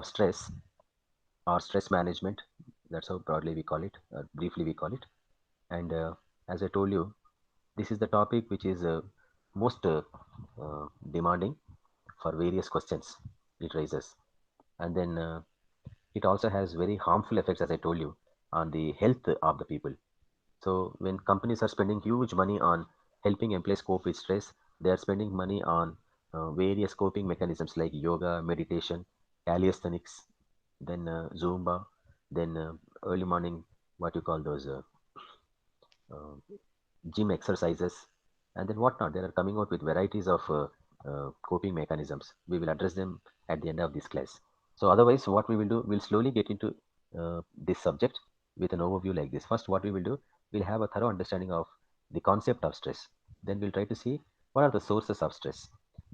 stress or stress management. That's how broadly we call it, briefly we call it. And as I told you, this is the topic which is most demanding for various questions it raises. And then it also has very harmful effects, as I told you, on the health of the people. So when companies are spending huge money on helping employees cope with stress, they are spending money on various coping mechanisms like yoga, meditation, calisthenics, then Zumba, then early morning, what you call those uh, gym exercises, and then whatnot. They are coming out with varieties of coping mechanisms. We will address them at the end of this class. So otherwise, what we will do, we'll slowly get into this subject with an overview like this. First, what we will do, we'll have a thorough understanding of the concept of stress. Then we'll try to see what are the sources of stress.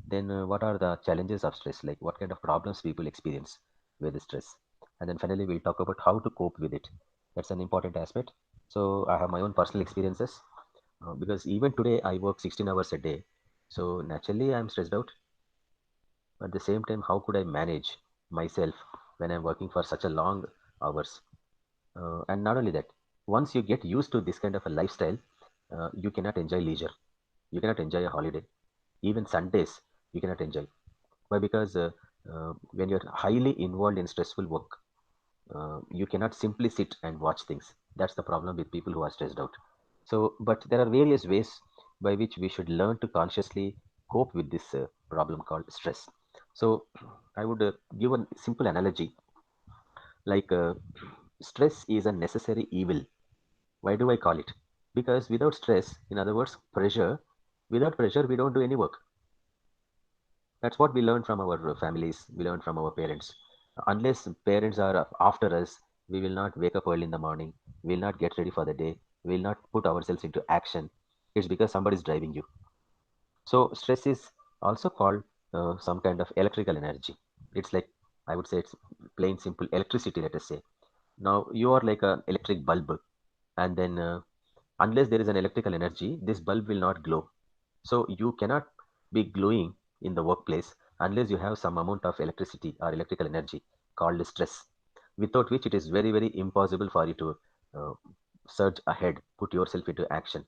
Then what are the challenges of stress, like what kind of problems people experience with the stress. And then finally, we'll talk about how to cope with it. That's an important aspect. So I have my own personal experiences because even today I work 16 hours a day. So naturally I'm stressed out. At the same time, how could I manage myself when I'm working for such a long hours? And not only that, once you get used to this kind of a lifestyle, you cannot enjoy leisure. You cannot enjoy a holiday. Even Sundays, you cannot enjoy. Why? Because when you're highly involved in stressful work, you cannot simply sit and watch things. That's the problem with people who are stressed out. So, but there are various ways by which we should learn to consciously cope with this problem called stress. So, I would give a simple analogy like stress is a necessary evil. Why do I call it? Because without stress, in other words, pressure, without pressure, we don't do any work. That's what we learn from our families, we learn from our parents. Unless parents are after us, we will not wake up early in the morning, we will not get ready for the day, we will not put ourselves into action. It's because somebody is driving you. So, stress is also called some kind of electrical energy. It's like, I would say, it's plain simple electricity, let us say. Now, you are like an electric bulb, and then unless there is an electrical energy, this bulb will not glow. So you cannot be glowing in the workplace unless you have some amount of electricity or electrical energy called stress, without which it is very, very impossible for you to uh, surge ahead, put yourself into action.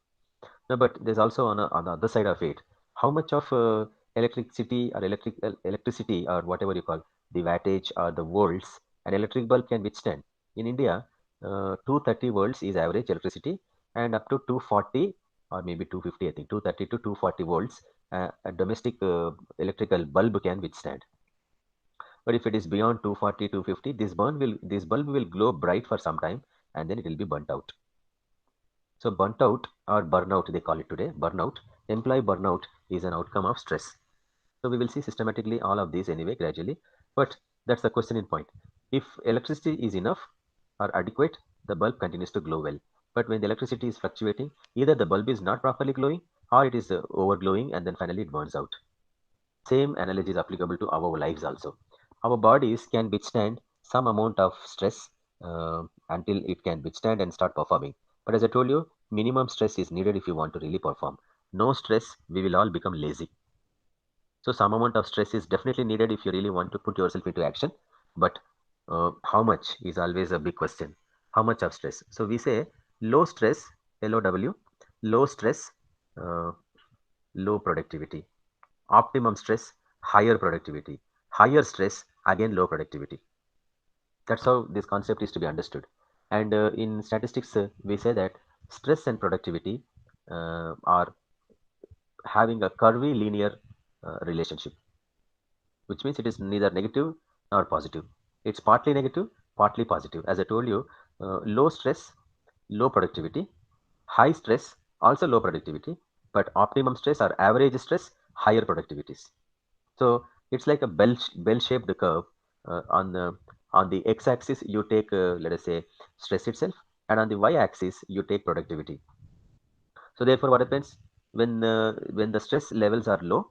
No, but there's also on the other side of it, how much of electricity or electricity or whatever you call the wattage or the volts an electric bulb can withstand. In India, 230 volts is average electricity, and up to 240 or maybe 250, I think 230 to 240 volts, a domestic electrical bulb can withstand. But if it is beyond 240, 250, this bulb will glow bright for some time, and then it will be burnt out. So burnt out or burnout, they call it today, burnout, employee burnout is an outcome of stress. So we will see systematically all of these anyway gradually. But that's the question in point. If electricity is enough or adequate, the bulb continues to glow well. But when the electricity is fluctuating, either the bulb is not properly glowing or it is overglowing and then finally it burns out. Same analogy is applicable to our lives also. Our bodies can withstand some amount of stress until it can withstand and start performing. But as I told you, minimum stress is needed if you want to really perform. No stress, we will all become lazy. So some amount of stress is definitely needed if you really want to put yourself into action. But how much is always a big question. How much of stress? So we say low stress, LOW, low stress, uh, low productivity. Optimum stress, higher productivity. Higher stress, again low productivity. That's how this concept is to be understood. And in statistics, we say that stress and productivity are having a curvy linear relationship, which means it is neither negative nor positive. It's partly negative, partly positive. As I told you, low stress, low productivity, high stress, also low productivity, but optimum stress or average stress, higher productivities. So it's like a bell-shaped curve. On the x-axis, you take let us say stress itself, and on the y-axis, you take productivity. So therefore, what happens when the stress levels are low,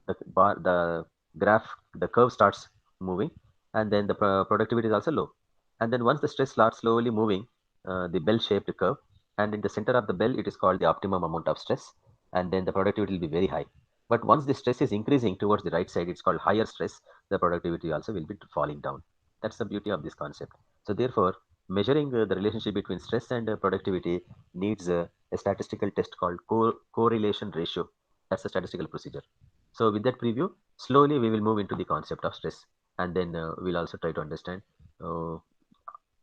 the graph, the curve starts moving, and then the productivity is also low. And then once the stress starts slowly moving, the bell-shaped curve, and in the center of the bell, it is called the optimum amount of stress, and then the productivity will be very high. But once the stress is increasing towards the right side, it's called higher stress. The productivity also will be falling down. That's the beauty of this concept. So therefore, measuring the relationship between stress and productivity needs a statistical test called correlation ratio. That's a statistical procedure. So with that preview, slowly we will move into the concept of stress, and then we'll also try to understand uh,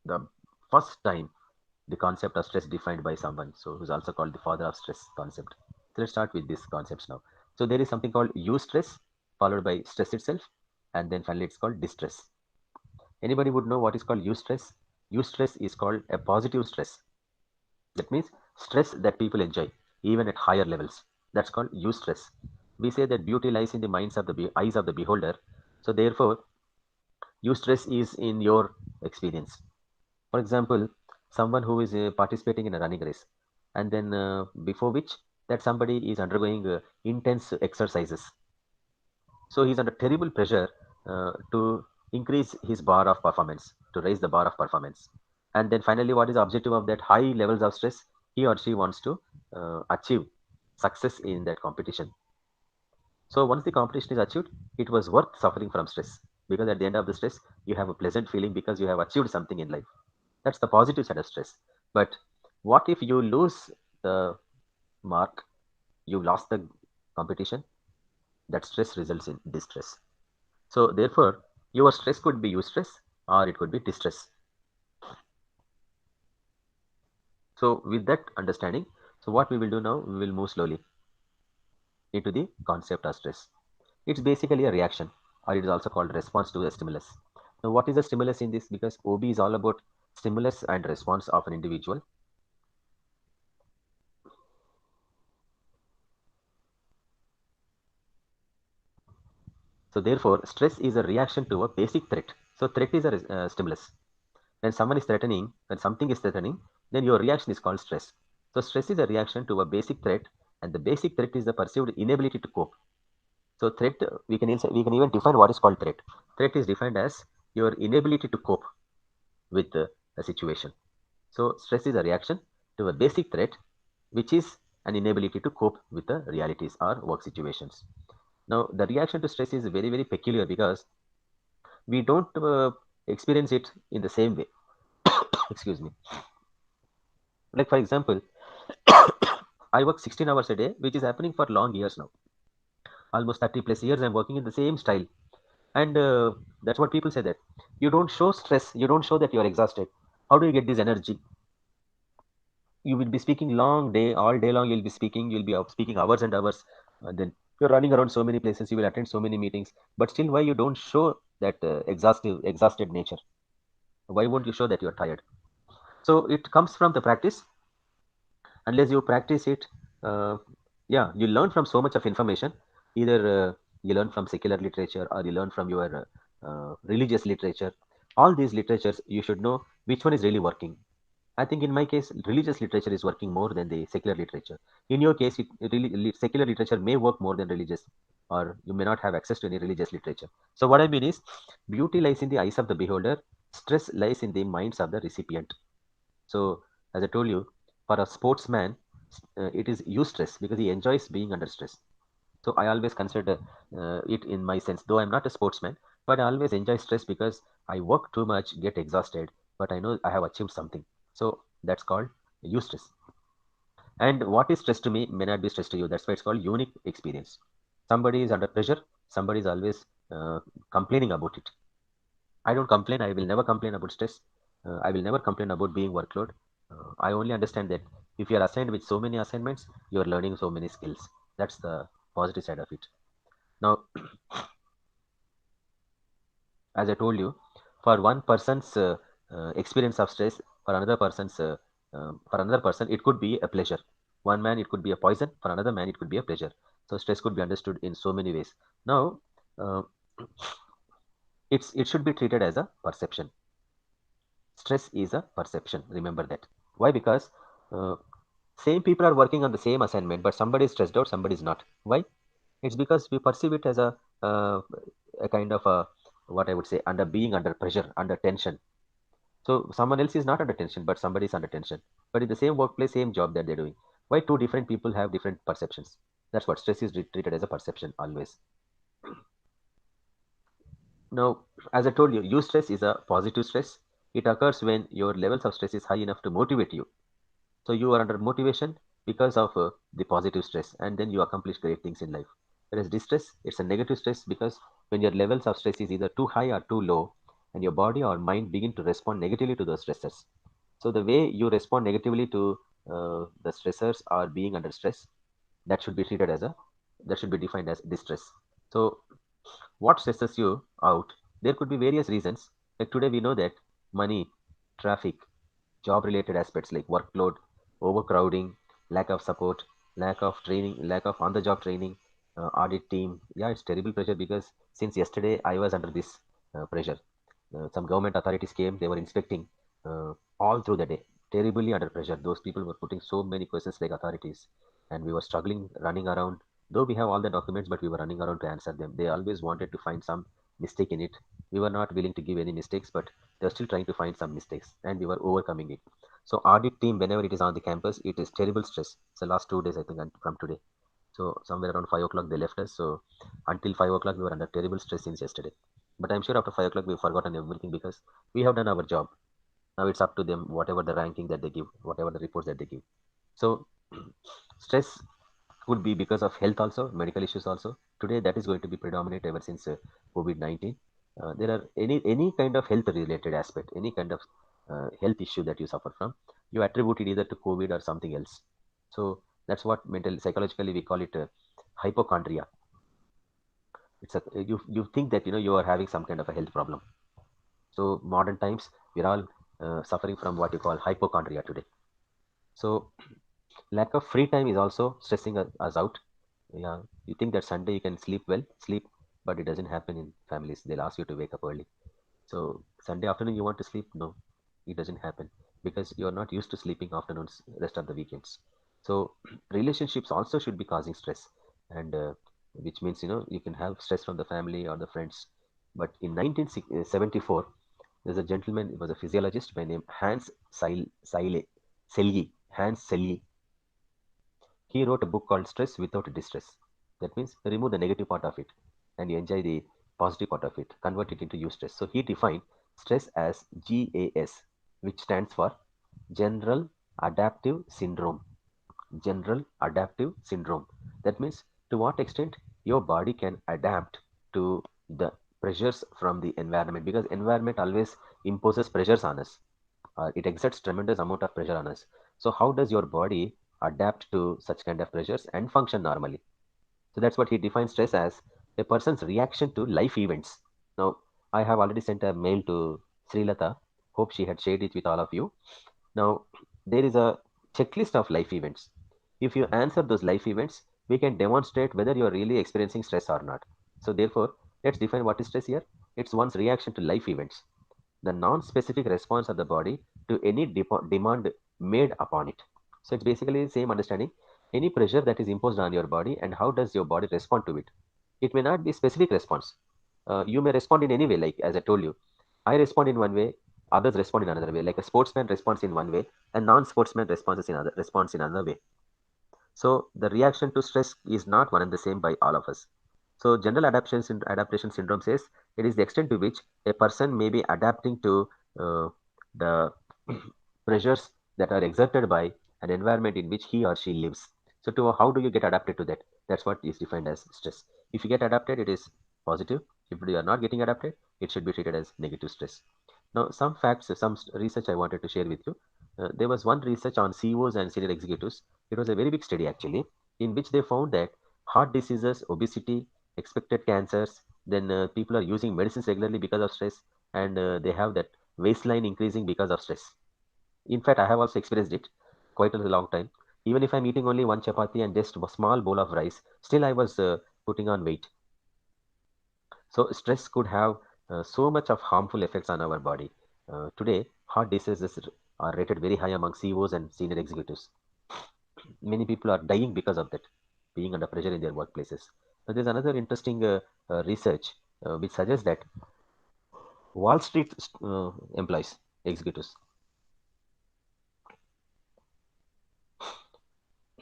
the first time the concept of stress defined by someone, so who's also called the father of stress concept. So let's start with these concepts now. So there is something called eustress, followed by stress itself, and then finally it's called distress. Anybody would know what is called eustress? Eustress is called a positive stress. That means stress that people enjoy, even at higher levels. That's called eustress. We say that beauty lies in the minds of the eyes of the beholder. So therefore, eustress is in your experience. For example, someone who is participating in a running race, and then before which that somebody is undergoing intense exercises. So he's under terrible pressure to increase his bar of performance, to raise the bar of performance. And then finally, what is the objective of that high levels of stress? He or she wants to achieve success in that competition. So once the competition is achieved, it was worth suffering from stress, because at the end of the stress, you have a pleasant feeling because you have achieved something in life. That's the positive side of stress. But what if you lose the mark, you lost the competition? That stress results in distress. So therefore, your stress could be eustress or it could be distress. So with that understanding, so what we will do now, we will move slowly into the concept of stress. It's basically a reaction, or it is also called response to a stimulus. Now, what is the stimulus in this? Because OB is all about stimulus and response of an individual. So therefore, stress is a reaction to a basic threat. So threat is a stimulus. When someone is threatening, when something is threatening, then your reaction is called stress. So stress is a reaction to a basic threat, and the basic threat is the perceived inability to cope. So threat, we can even define what is called threat. Threat is defined as your inability to cope with a situation. So stress is a reaction to a basic threat, which is an inability to cope with the realities or work situations. Now, the reaction to stress is very, very peculiar because we don't experience it in the same way. Excuse me. Like, for example, I work 16 hours a day, which is happening for long years now. Almost 30 plus years, I'm working in the same style. And that's what people say, that you don't show stress, you don't show that you're exhausted. How do you get this energy? You will be speaking long day, all day long, you'll be out speaking hours and hours. And then you're running around so many places, you will attend so many meetings. But still, why you don't show that exhausted nature? Why won't you show that you're tired? So it comes from the practice. Unless you practice it, uh, yeah, you learn from so much of information. Either you learn from secular literature, or you learn from your religious literature. All these literatures, you should know which one is really working. I think in my case, religious literature is working more than the secular literature. In your case, secular literature may work more than religious, or you may not have access to any religious literature. So what I mean is, beauty lies in the eyes of the beholder, stress lies in the minds of the recipient. So, as I told you, for a sportsman, it is eustress because he enjoys being under stress. So, I always consider it in my sense, though I'm not a sportsman, but I always enjoy stress because I work too much, get exhausted, but I know I have achieved something. So, that's called eustress. And what is stress to me may not be stress to you. That's why it's called unique experience. Somebody is under pressure, somebody is always complaining about it. I don't complain. I will never complain about stress. I will never complain about being workload. I only understand that if you are assigned with so many assignments, you are learning so many skills. That's the positive side of it. Now, as I told you, for one person's experience of stress, for another person, it could be a pleasure. One man, it could be a poison. For another man, it could be a pleasure. So stress could be understood in so many ways. Now, uh, it should be treated as a perception. Stress is a perception. Remember that. Why? Because uh, same people are working on the same assignment, but somebody is stressed out, somebody is not. Why? It's because we perceive it as a kind of a, what I would say, under being under pressure, under tension. So someone else is not under tension, but somebody is under tension. But in the same workplace, same job that they're doing. Why two different people have different perceptions? That's what stress is treated as a perception always. Now, as I told you, eustress is a positive stress. It occurs when your levels of stress is high enough to motivate you. So you are under motivation because of the positive stress, and then you accomplish great things in life. Whereas distress, it's a negative stress because when your levels of stress is either too high or too low, and your body or mind begin to respond negatively to those stressors. So the way you respond negatively to the stressors or being under stress, that should be treated as a that should be defined as distress. So what stresses you out? There could be various reasons. Like today, we know that money, traffic, job related aspects like workload, overcrowding, lack of support, lack of training, lack of on the job training, audit team. Yeah, it's terrible pressure because since yesterday I was under this pressure. Some government authorities came, they were inspecting all through the day, terribly under pressure. Those people were putting so many questions like authorities, and we were struggling, running around. Though we have all the documents, but we were running around to answer them. They always wanted to find some mistake in it. We were not willing to give any mistakes, but they were still trying to find some mistakes, and we were overcoming it. So audit team, whenever it is on the campus, it is terrible stress. It's the last 2 days, I think, and from today. So somewhere around 5 o'clock they left us. So until 5 o'clock we were under terrible stress since yesterday. But I'm sure after 5 o'clock we've forgotten everything because we have done our job. Now it's up to them, whatever the ranking that they give, whatever the reports that they give. So stress could be because of health also, medical issues also. Today that is going to be predominant ever since COVID-19. There are any kind of health related aspect, any kind of health issue that you suffer from, you attribute it either to COVID or something else. So that's what mental psychologically we call it hypochondria. It's a you think that you are having some kind of a health problem. So modern times we're all suffering from what you call hypochondria today. So lack of free time is also stressing us out. Yeah, you think that Sunday you can sleep well, sleep, but it doesn't happen in families. They'll ask you to wake up early. So Sunday afternoon you want to sleep? No, it doesn't happen because you're not used to sleeping afternoons rest of the weekends. So relationships also should be causing stress, and which means you can have stress from the family or the friends. But in 1974, there's a gentleman. He was a physiologist by name Hans Selye. He wrote a book called Stress Without Distress. That means remove the negative part of it and you enjoy the positive part of it, convert it into eustress. So he defined stress as GAS, which stands for General Adaptive Syndrome. General Adaptive Syndrome. That means to what extent your body can adapt to the pressures from the environment, because environment always imposes pressures on us. It exerts tremendous amount of pressure on us. So how does your body adapt to such kind of pressures and function normally? So that's what he defines stress as: a person's reaction to life events. Now, I have already sent a mail to Srilata. Hope she had shared it with all of you. Now, there is a checklist of life events. If you answer those life events, we can demonstrate whether you are really experiencing stress or not. So, therefore, let's define what is stress here. It's one's reaction to life events, the non-specific response of the body to any demand made upon it. So it's basically the same understanding. Any pressure that is imposed on your body and how does your body respond to it. It may not be specific response. You may respond in any way, like as I told you. I respond in one way, others respond in another way. Like a sportsman responds in one way, and non-sportsman responds in another way. So the reaction to stress is not one and the same by all of us. So general adaptation syndrome says it is the extent to which a person may be adapting to the pressures that are exerted by an environment in which he or she lives. So to how do you get adapted to that? That's what is defined as stress. If you get adapted, it is positive. If you are not getting adapted, it should be treated as negative stress. Now, some facts, some research I wanted to share with you. There was one research on CEOs and senior executives. It was a very big study actually, in which they found that heart diseases, obesity, expected cancers, then people are using medicines regularly because of stress, and they have that waistline increasing because of stress. In fact, I have also experienced it quite a long time. Even if I'm eating only one chapati and just a small bowl of rice, still I was putting on weight. So stress could have so much of harmful effects on our body. Today, heart diseases are rated very high among CEOs and senior executives. Many people are dying because of that, being under pressure in their workplaces. But there's another interesting research which suggests that Wall Street employees, executives,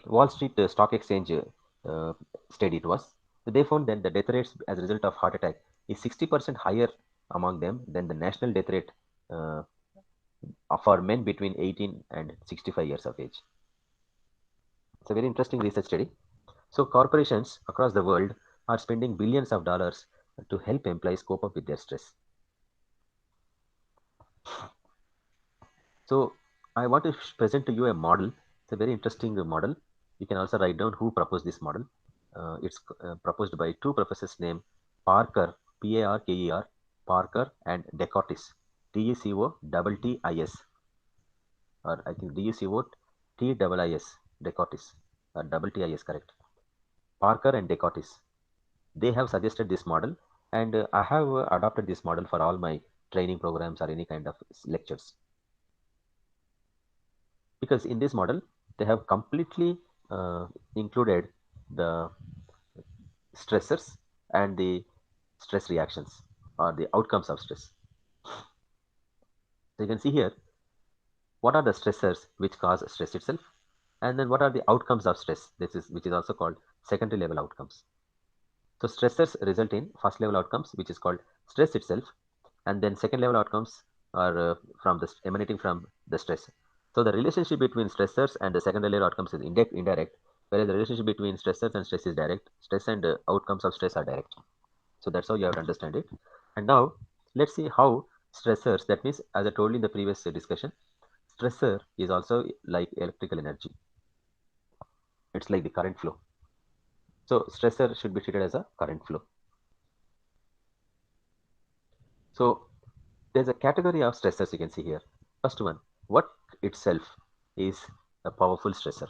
Wall Street Stock Exchange study it was. So they found that the death rates as a result of heart attack is 60% higher among them than the national death rate uh, for men between 18 and 65 years of age. It's a very interesting research study. So corporations across the world are spending billions of dollars to help employees cope up with their stress. So I want to present to you a model. It's a very interesting model. You can also write down who proposed this model. It's proposed by two professors named Parker, Parker, Parker and Decotis, Decotis, or I think Decotis, Decotis, or double TIS, correct. Parker and Decotis. They have suggested this model, and I have adopted this model for all my training programs or any kind of lectures, because in this model they have completely uh, included the stressors and the stress reactions or the outcomes of stress. So you can see here what are the stressors which cause stress itself, and then what are the outcomes of stress. This is which is also called secondary level outcomes. So stressors result in first level outcomes, which is called stress itself, and then second level outcomes are from the emanating from the stress. So the relationship between stressors and the secondary level outcomes is indirect, whereas the relationship between stressors and stress is direct. Stress and outcomes of stress are direct. So that's how you have to understand it. And now let's see how stressors. That means, as I told you in the previous discussion, stressor is also like electrical energy. It's like the current flow. So stressor should be treated as a current flow. So there's a category of stressors you can see here. First one, work itself is a powerful stressor.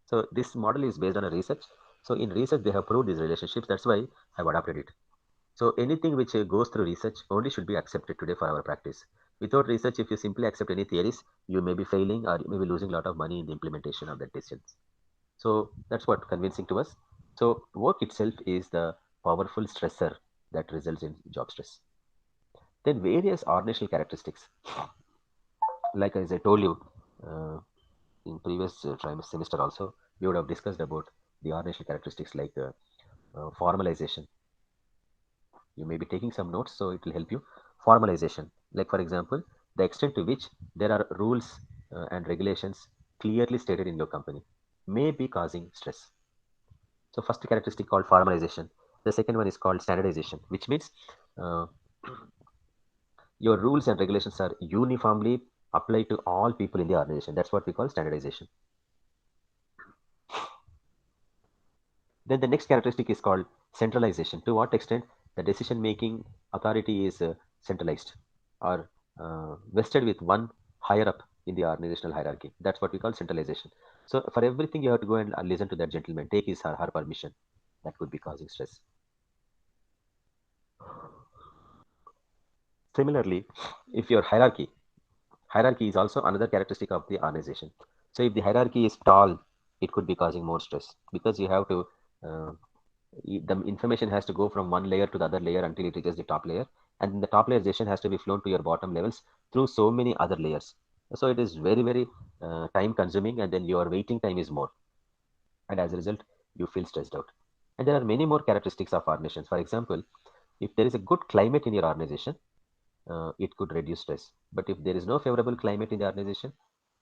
So this model is based on a research. So in research, they have proved these relationships. That's why I've adopted it. So anything which goes through research only should be accepted today for our practice. Without research, if you simply accept any theories, you may be failing or you may be losing a lot of money in the implementation of that decisions. So that's what convincing to us. So work itself is the powerful stressor that results in job stress. Then various organizational characteristics, like as I told you uh, in previous semester also, we would have discussed about the organizational characteristics like formalization. You may be taking some notes, so it will help you. Formalization, like for example, the extent to which there are rules and regulations clearly stated in your company may be causing stress. So first characteristic called formalization. The second one is called standardization, which means uh, your rules and regulations are uniformly applied to all people in the organization. That's what we call standardization. Then the next characteristic is called centralization. To what extent the decision making authority is centralized or vested with one higher up in the organizational hierarchy. That's what we call centralization. So for everything, you have to go and listen to that gentleman, take his or her permission. That could be causing stress. Similarly, if your hierarchy is also another characteristic of the organization. So if the hierarchy is tall, it could be causing more stress because you have to uh, the information has to go from one layer to the other layer until it reaches the top layer, and the top layerization has to be flown to your bottom levels through so many other layers. So it is very time consuming, and then your waiting time is more, and as a result you feel stressed out. And there are many more characteristics of organizations. For example, if there is a good climate in your organization, it could reduce stress. But if there is no favorable climate in the organization,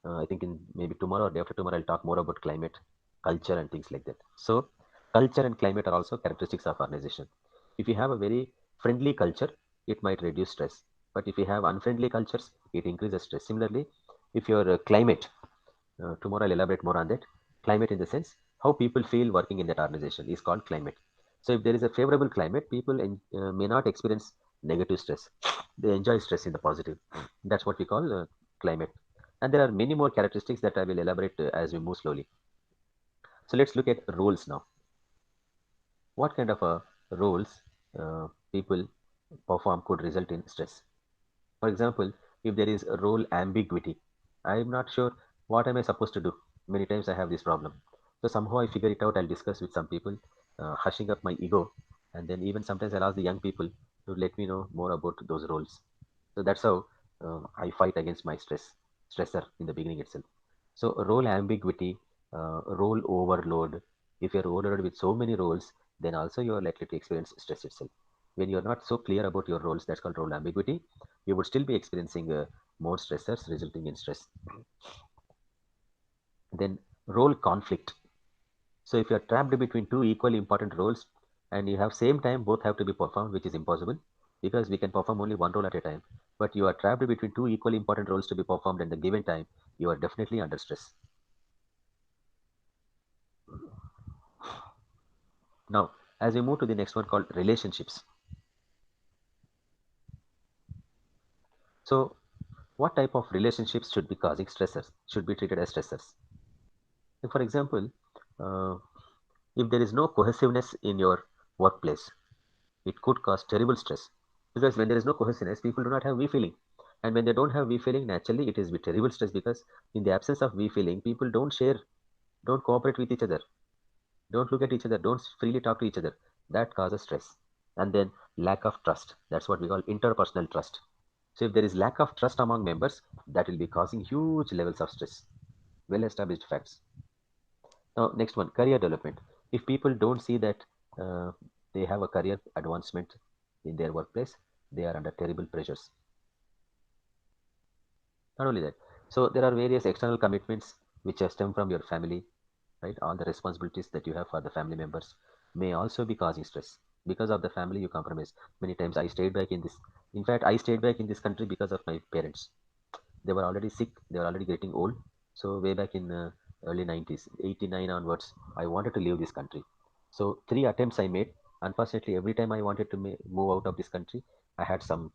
I think in maybe tomorrow or day after tomorrow, I'll talk more about climate, culture, and things like that. So, culture and climate are also characteristics of organization. If you have a very friendly culture, it might reduce stress. But if you have unfriendly cultures, it increases stress. Similarly, if your climate, tomorrow I'll elaborate more on that. Climate in the sense how people feel working in that organization is called climate. So if there is a favorable climate, people may not experience negative stress. They enjoy stress in the positive. That's what we call climate. And there are many more characteristics that I will elaborate as we move slowly. So let's look at roles now. What kind of roles people perform could result in stress? For example, if there is a role ambiguity, I am not sure what am I supposed to do. Many times I have this problem. So somehow I figure it out. I'll discuss with some people, hushing up my ego, and then even sometimes I'll ask the young people to let me know more about those roles. So that's how I fight against my stressor in the beginning itself. So role ambiguity, role overload. If you're overloaded with so many roles, then also you are likely to experience stress itself. When you're not so clear about your roles, that's called role ambiguity, you would still be experiencing more stressors resulting in stress. Then role conflict. So if you're trapped between two equally important roles and you have same time both have to be performed, which is impossible because we can perform only one role at a time. But you are trapped between two equally important roles to be performed at the given time, you are definitely under stress. Now, as we move to the next one called relationships. So, what type of relationships should be causing stressors, should be treated as stressors? Like for example, uh, if there is no cohesiveness in your workplace, it could cause terrible stress. Because when there is no cohesiveness, people do not have we feeling. And when they don't have we feeling, naturally it is with terrible stress because in the absence of we feeling, people don't share, don't cooperate with each other, don't look at each other, don't freely talk to each other. That causes stress. And then lack of trust. That's what we call interpersonal trust. So if there is lack of trust among members, that will be causing huge levels of stress. Well established facts. Now, next one, career development. If people don't see that uh, they have a career advancement in their workplace, they are under terrible pressures. Not only that, so there are various external commitments which stem from your family, right? All the responsibilities that you have for the family members may also be causing stress. Because of the family, you compromise. Many times I stayed back in this. In fact, I stayed back in this country because of my parents. They were already sick, they were already getting old. So way back in early 90s, 89 onwards, I wanted to leave this country. So three attempts I made. Unfortunately, every time I wanted to move out of this country, I had some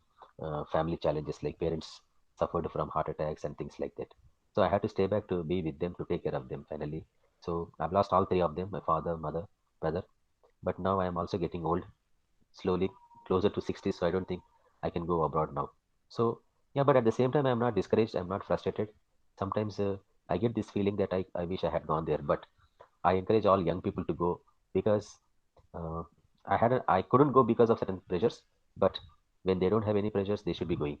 family challenges, like parents suffered from heart attacks and things like that. So I had to stay back to be with them, to take care of them finally. So I've lost all three of them, my father, mother, brother. But now I am also getting old, slowly closer to 60, so I don't think I can go abroad now. So yeah, but at the same time, I'm not discouraged, I'm not frustrated. Sometimes I get this feeling that I wish I had gone there, but I encourage all young people to go because uh, I couldn't go because of certain pressures, but when they don't have any pressures, they should be going.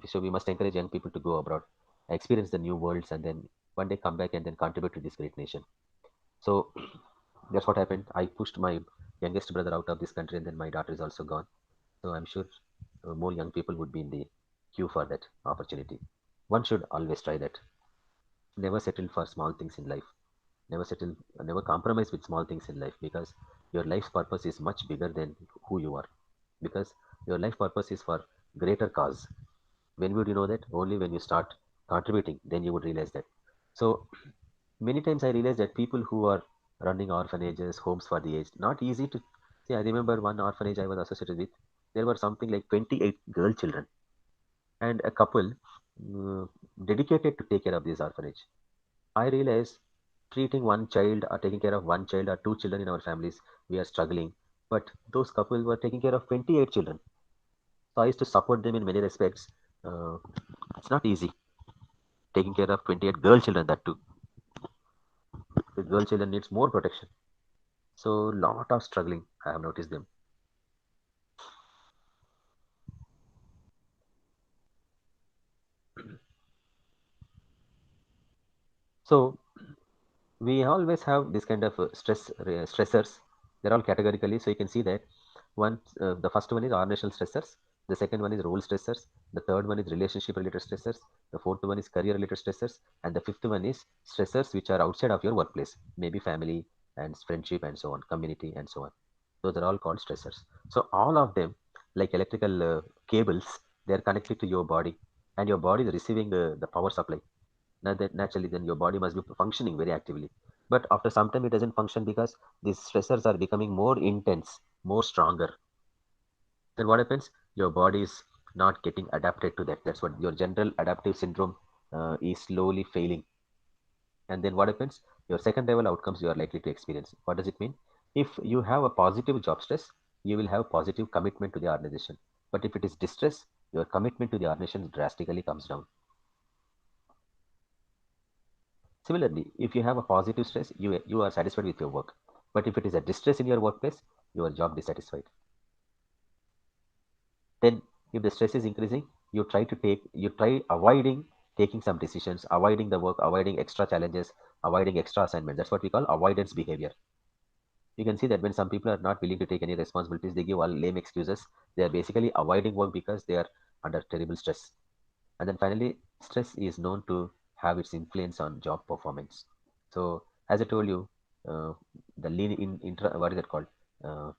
So we must encourage young people to go abroad, experience the new worlds, and then one day come back and then contribute to this great nation. So that's what happened. I pushed my youngest brother out of this country, and then my daughter is also gone. So I'm sure more young people would be in the queue for that opportunity. One should always try that. Never settle for small things in life. Never settle, never compromise with small things in life because your life's purpose is much bigger than who you are. Because your life purpose is for greater cause. When would you know that? Only when you start contributing, then you would realize that. So many times I realize that people who are running orphanages, homes for the aged, not easy to see. I remember one orphanage I was associated with. There were something like 28 girl children and a couple uh, dedicated to take care of this orphanage. I realize treating one child or taking care of one child or two children in our families, we are struggling. But those couples were taking care of 28 children. So I used to support them in many respects. Uh, it's not easy taking care of 28 girl children, that too. The girl children needs more protection. So lot of struggling. I have noticed them. So we always have this kind of stressors. They're all categorically, so you can see that one the first one is organizational stressors, the second one is role stressors, the third one is relationship related stressors, the fourth one is career related stressors, and the fifth one is stressors which are outside of your workplace, maybe family and friendship and so on, community and so on. Those are all called stressors. So all of them, like electrical cables, they are connected to your body, and your body is receiving the power supply. Now that naturally then your body must be functioning very actively, but after some time it doesn't function because these stressors are becoming more intense, more stronger. Then what happens? Your body is not getting adapted to that. That's what your general adaptive syndrome is slowly failing. And then what happens? Your second level outcomes you are likely to experience. What does it mean? If you have a positive job stress, you will have positive commitment to the organization. But if it is distress, your commitment to the organization drastically comes down. Similarly, if you have a positive stress, you are satisfied with your work. But if it is a distress in your workplace, your job dissatisfied. Then, if the stress is increasing, you try avoiding taking some decisions, avoiding the work, avoiding extra challenges, avoiding extra assignments. That's what we call avoidance behavior. You can see that when some people are not willing to take any responsibilities, they give all lame excuses. They are basically avoiding work because they are under terrible stress. And then finally, stress is known to have its influence on job performance. So, as I told you, the what is it called? Uh,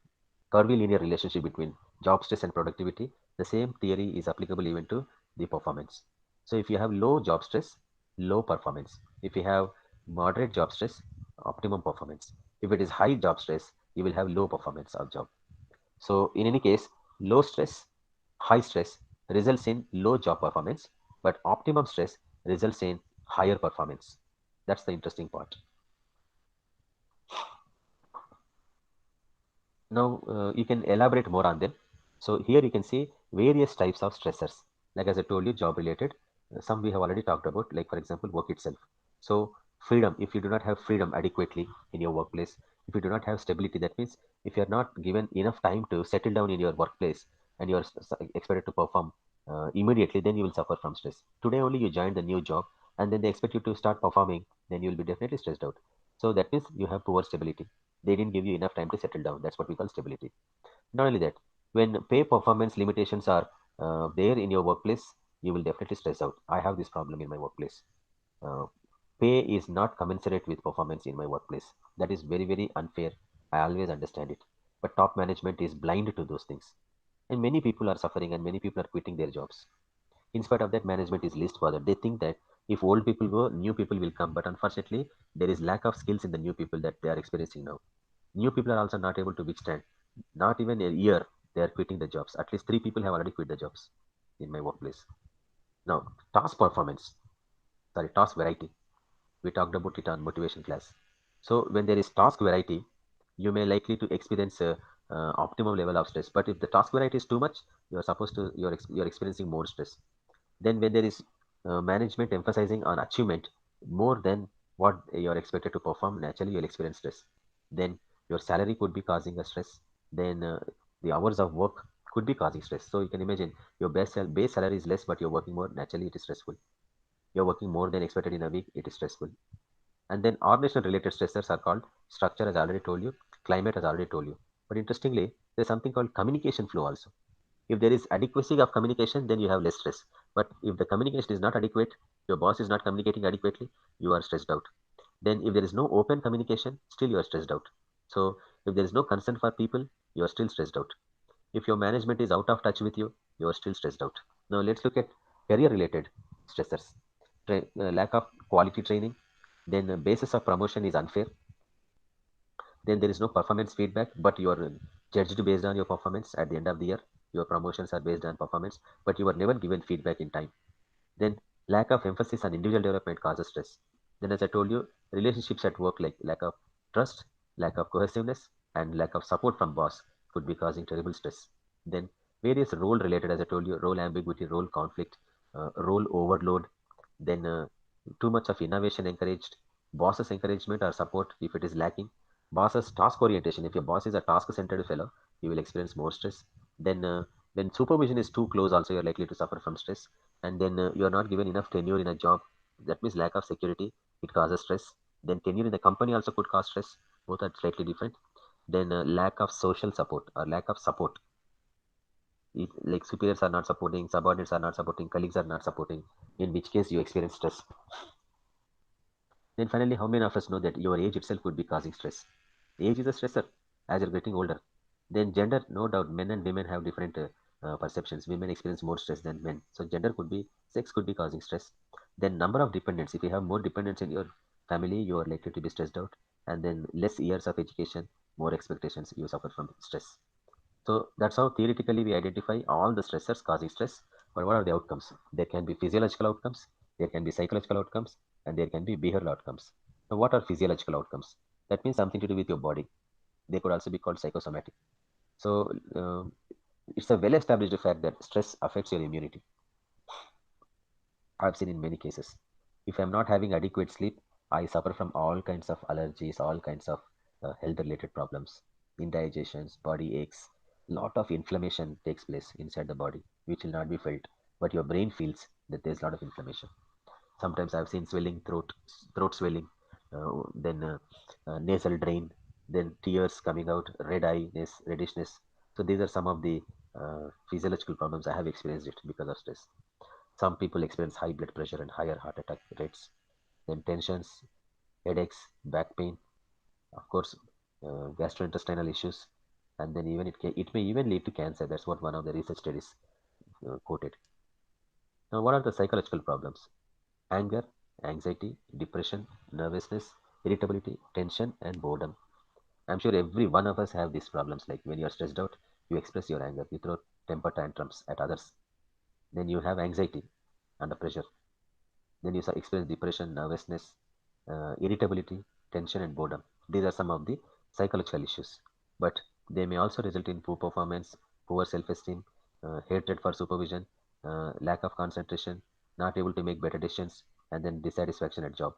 Curvilinear relationship between job stress and productivity. The same theory is applicable even to the performance. So, if you have low job stress, low performance. If you have moderate job stress, optimum performance. If it is high job stress, you will have low performance of job. So in any case, low stress, high stress results in low job performance, but optimum stress results in higher performance. That's the interesting part. Now you can elaborate more on them. So here you can see various types of stressors. Like as I told you, job related. Some we have already talked about, like for example, work itself. So freedom, if you do not have freedom adequately in your workplace, if you do not have stability, that means if you are not given enough time to settle down in your workplace and you are expected to perform immediately, then you will suffer from stress. Today only you joined the new job and then they expect you to start performing, then you will be definitely stressed out. So that means you have poor stability. They didn't give you enough time to settle down. That's what we call stability. Not only that, when pay performance limitations are there in your workplace, you will definitely stress out. I have this problem in my workplace. Uh, Pay is not commensurate with performance in my workplace. That is very, very unfair. I always understand it. But top management is blind to those things. And many people are suffering and many people are quitting their jobs. In spite of that, management is least bothered. They think that if old people go, new people will come. But unfortunately, there is lack of skills in the new people that they are experiencing now. New people are also not able to withstand. Not even a year, they are quitting the jobs. At least three people have already quit the jobs in my workplace. Now, task performance, sorry, task variety. We talked about it on motivation class. So when there is task variety, you may likely to experience a optimum level of stress. But if the task variety is too much, you're experiencing more stress. Then when there is management emphasizing on achievement more than what you're expected to perform, naturally you'll experience stress. Then your salary could be causing a stress. Then the hours of work could be causing stress. So you can imagine your base salary is less, but you're working more. Naturally, it is stressful. You're working more than expected in a week. It is stressful. And then organizational related stressors are called structure, as I already told you, climate, as I already told you. But interestingly, there's something called communication flow also. If there is adequacy of communication, then you have less stress. But if the communication is not adequate, your boss is not communicating adequately, you are stressed out. Then if there is no open communication, still you are stressed out. So if there is no concern for people, you are still stressed out. If your management is out of touch with you, you are still stressed out. Now let's look at career related stressors. Lack of quality training, then basis of promotion is unfair, then there is no performance feedback, but you are judged based on your performance at the end of the year. Your promotions are based on performance, but you are never given feedback in time. Then lack of emphasis on individual development causes stress. Then, as I told you, relationships at work, like lack of trust, lack of cohesiveness, and lack of support from boss, could be causing terrible stress. Then various role related, as I told you, role ambiguity, role conflict, role overload. Then too much of innovation encouraged, boss's encouragement or support if it is lacking, boss's task orientation. If your boss is a task centered fellow, you will experience more stress. Then when supervision is too close, also you're likely to suffer from stress. And then you are not given enough tenure in a job, that means lack of security, it causes stress. Then tenure in the company also could cause stress. Both are slightly different. Then lack of social support or lack of support, if, like superiors are not supporting, subordinates are not supporting, colleagues are not supporting, in which case you experience stress. Then finally, how many of us know that your age itself could be causing stress? Age is a stressor as you're getting older. Then gender, no doubt, men and women have different perceptions. Women experience more stress than men. So gender could be, sex could be causing stress. Then number of dependents. If you have more dependents in your family, you are likely to be stressed out. And then less years of education, more expectations, you suffer from stress. So that's how theoretically we identify all the stressors causing stress. But what are the outcomes? There can be physiological outcomes, there can be psychological outcomes, and there can be behavioral outcomes. Now, what are physiological outcomes? That means something to do with your body. They could also be called psychosomatic. So it's a well-established fact that stress affects your immunity. I've seen in many cases. If I'm not having adequate sleep, I suffer from all kinds of allergies, all kinds of health-related problems, indigestions, body aches. Lot of inflammation takes place inside the body, which will not be felt, but your brain feels that there's a lot of inflammation. Sometimes I've seen swelling throat, throat swelling, then nasal drain. then tears coming out, red eyeness, reddishness. So these are some of the physiological problems. I have experienced it because of stress. Some people experience high blood pressure and higher heart attack rates. Then tensions, headaches, back pain, of course, gastrointestinal issues, and then it may even lead to cancer. That's what one of the research studies quoted. Now, what are the psychological problems? Anger, anxiety, depression, nervousness, irritability, tension, and boredom. I'm sure every one of us have these problems. Like when you're stressed out, you express your anger, you throw temper tantrums at others. Then you have anxiety under pressure. Then you experience depression, nervousness, irritability, tension, and boredom. These are some of the psychological issues. But they may also result in poor performance, poor self esteem, hatred for supervision, lack of concentration, not able to make better decisions, and then dissatisfaction at job.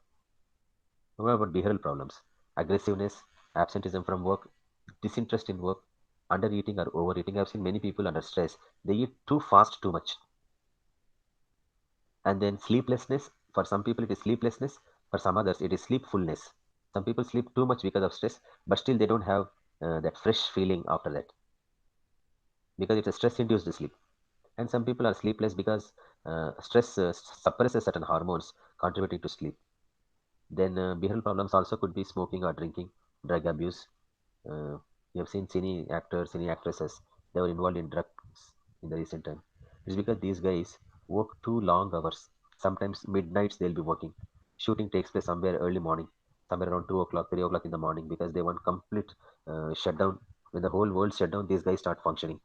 What about behavioral problems? Aggressiveness, absenteeism from work, disinterest in work, undereating or overeating. I've seen many people under stress, they eat too fast, too much. And then sleeplessness, for some people it is sleeplessness, for some others it is sleepfulness. Some people sleep too much because of stress, but still they don't have that fresh feeling after that because it's a stress induced sleep. And some people are sleepless because stress suppresses certain hormones contributing to sleep. Then behavioral problems also could be smoking or drinking, drug abuse. You have seen cine actors, cine actresses, they were involved in drugs in the recent time. It's because these guys work too long hours. Sometimes midnights they'll be working. Shooting takes place somewhere early morning, somewhere around 2 o'clock, 3 o'clock in the morning because they want complete shutdown. When the whole world shut down, these guys start functioning.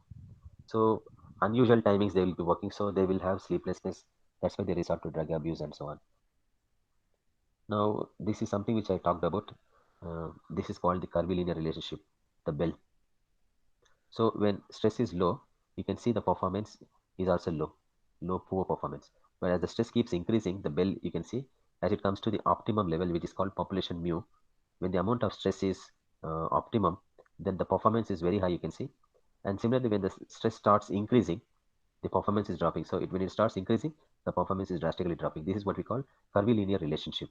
So unusual timings they will be working, so they will have sleeplessness. That's why they resort to drug abuse and so on. Now, this is something which I talked about. This is called the curvilinear relationship, the bell. So when stress is low, you can see the performance is also low, low poor performance. But as the stress keeps increasing, the bell you can see as it comes to the optimum level, which is called population mu. When the amount of stress is optimum, then the performance is very high. You can see, and similarly, when the stress starts increasing, the performance is dropping. So when it starts increasing, the performance is drastically dropping. This is what we call curvilinear relationship.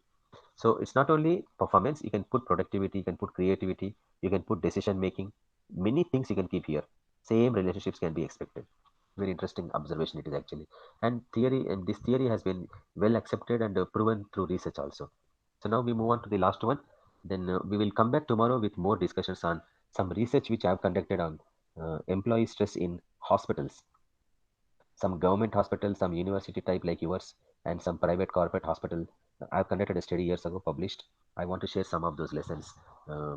So it's not only performance, you can put productivity, you can put creativity, you can put decision making, many things you can keep here. Same relationships can be expected. Very interesting observation it is actually. And this theory has been well accepted and proven through research also. So now we move on to the last one. Then we will come back tomorrow with more discussions on some research which I have conducted on employee stress in hospitals, some government hospital, some university type like yours, and some private corporate hospital. I've conducted a study years ago, published. I want to share some of those lessons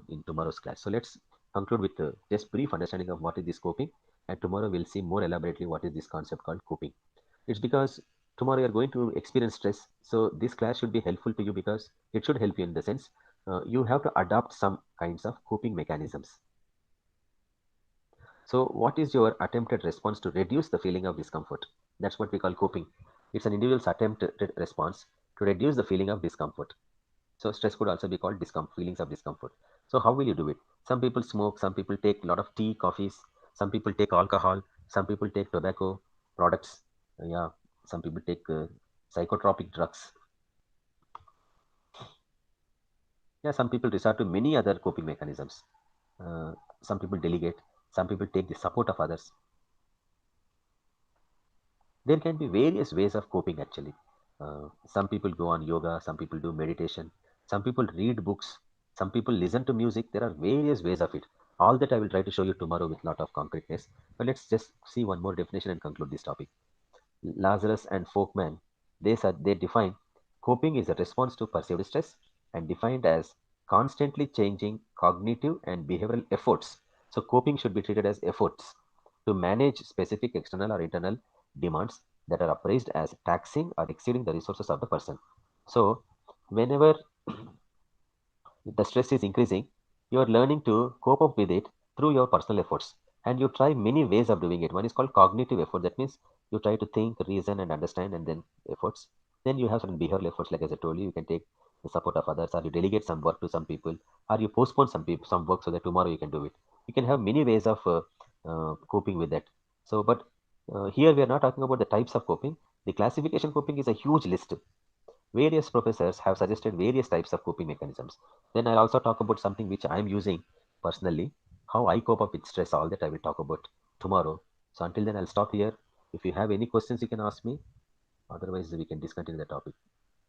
in tomorrow's class. So let's conclude with just brief understanding of what is this coping, and tomorrow we'll see more elaborately what is this concept called coping. It's because tomorrow you're going to experience stress, so this class should be helpful to you because it should help you in the sense you have to adopt some kinds of coping mechanisms. So, what is your attempted response to reduce the feeling of discomfort? That's what we call coping. It's an individual's attempted response to reduce the feeling of discomfort. So, stress could also be called feelings of discomfort. So, how will you do it? Some people smoke, some people take a lot of tea, coffees, some people take alcohol, some people take tobacco products. Yeah, some people take psychotropic drugs. Yeah, some people resort to many other coping mechanisms. Some people delegate, some people take the support of others. There can be various ways of coping actually. Some people go on yoga, some people do meditation, some people read books, some people listen to music. There are various ways of it. All that I will try to show you tomorrow with lot of concreteness. But let's just see one more definition and conclude this topic. Lazarus and Folkman, they define coping is a response to perceived stress and defined as constantly changing cognitive and behavioral efforts. So coping should be treated as efforts to manage specific external or internal demands that are appraised as taxing or exceeding the resources of the person. So whenever the stress is increasing, you are learning to cope up with it through your personal efforts. And you try many ways of doing it. One is called cognitive effort. That means you try to think, reason, and understand, and then efforts. Then you have some behavioral efforts, like as I told you, you can take the support of others, or you delegate some work to some people, or you postpone some people, some work so that tomorrow you can do it. You can have many ways of coping with that. So, but here we are not talking about the types of coping. The classification coping is a huge list. Various professors have suggested various types of coping mechanisms. Then I'll also talk about something which I'm using. personally, how I cope up with stress, all that I will talk about tomorrow. So until then, I'll stop here. If you have any questions, you can ask me. Otherwise, we can discontinue the topic.